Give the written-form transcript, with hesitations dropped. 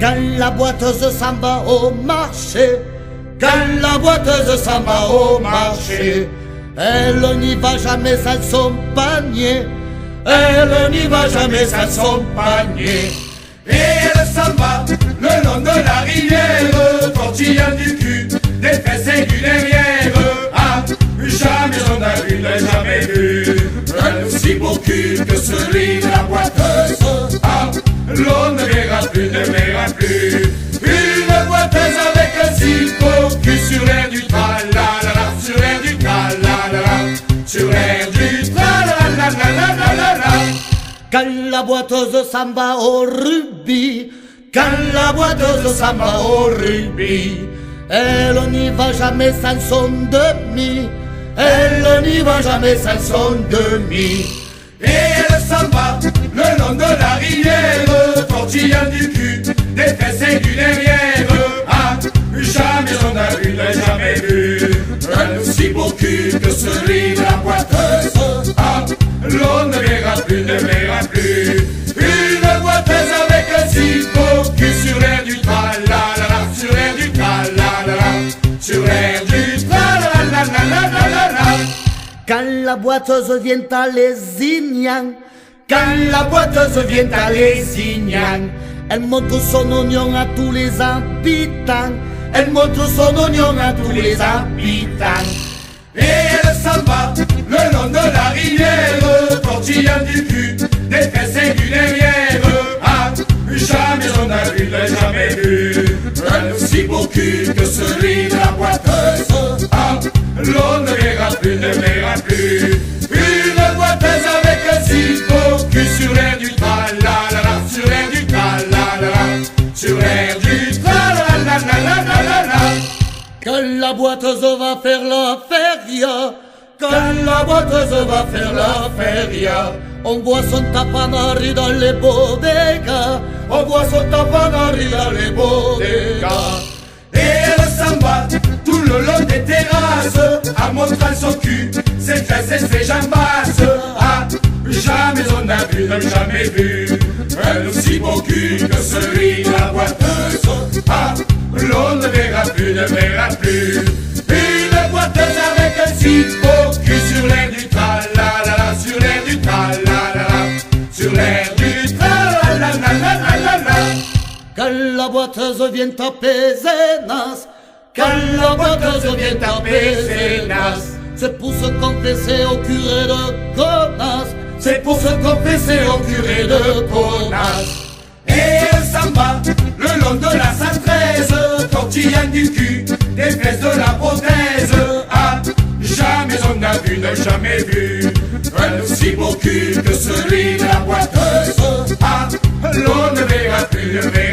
Quand la boiteuse s'en va au marché, quand la boiteuse s'en va au marché, elle n'y va jamais sans son panier, elle n'y va jamais sans son panier. Et elle s'en va le long de la rivière, tortillant du cul, des fesses et du derrière. Ah, jamais on a vu, n'a jamais vu un aussi beau cul que celui de la boiteuse. Ah, l'on ne verra plus, ne verra plus une boiteuse avec un si beau cul sur l'air du tra-la-la-la, sur l'air du tra-la-la-la, sur l'air du tra-la-la-la-la-la-la. Quand la boiteuse s'en va au rugby, quand la boiteuse s'en va au rugby, elle n'y va jamais sans son demi, elle n'y va jamais sans son demi. Et elle s'en va le long de la rivière, tortillant du cul, des fesses et du derrière. Ah, jamais on a vu, n'a jamais vu un aussi beau cul que celui de la boiteuse. Ah, l'on ne verra plus, ne verra plus une boiteuse avec un si beau cul sur l'air du tra-la-la-la, sur l'air du tra-la-la-la, sur l'air du tra-la-la-la-la-la-la. Quand la boiteuse vient à Lézignan, quand la boiteuse vient à Lézignan, elle montre son oignon à tous les habitants, elle montre son oignon à tous les habitants. Et elle s'en va le long de la rivière, tortillant du cul, des fesses et du derrière. Ah, jamais on a vu, n'a jamais vu un aussi beau cul que celui de la boiteuse. Ah, l'on ne verra plus, ne verra plus une boiteuse avec un si beau cul sur l'air du tra-la-la-la, sur l'air du tra-la-la-la, sur l'air du tra-la-la-la-la-la-la. Quand la boiteuse va faire la feria, quand la boiteuse va faire la feria, on voit son tapanari dans les bodegas, on voit son tapanari dans les bodegas. Et elle s'en va tout le long des terrasses, en montrant son cul, ses fesses et ses jambasses. Ah, jamais on a vu, n'a jamais vu un aussi beau cul que celui de la boiteuse. Ah, l'on ne verra plus, ne verra plus une boiteuse avec un si beau cul sur l'air du tra-la-la-la, sur l'air du tra-la-la-la, sur l'air du tra-la-la-la-la-la-la. Quand la boiteuse vient à Pézenas, quand la boiteuse vient à Pézenas, c'est pour se confesser au curé de Gonnas, c'est pour se confesser au curé de Gonnas. Et elle s'en va le long de la 113, tortillant du cul, des fesses de la prothèse. Ah, jamais on a vu, n'a jamais vu un aussi beau cul que celui de la boiteuse. Ah, l'on ne verra plus, ne verra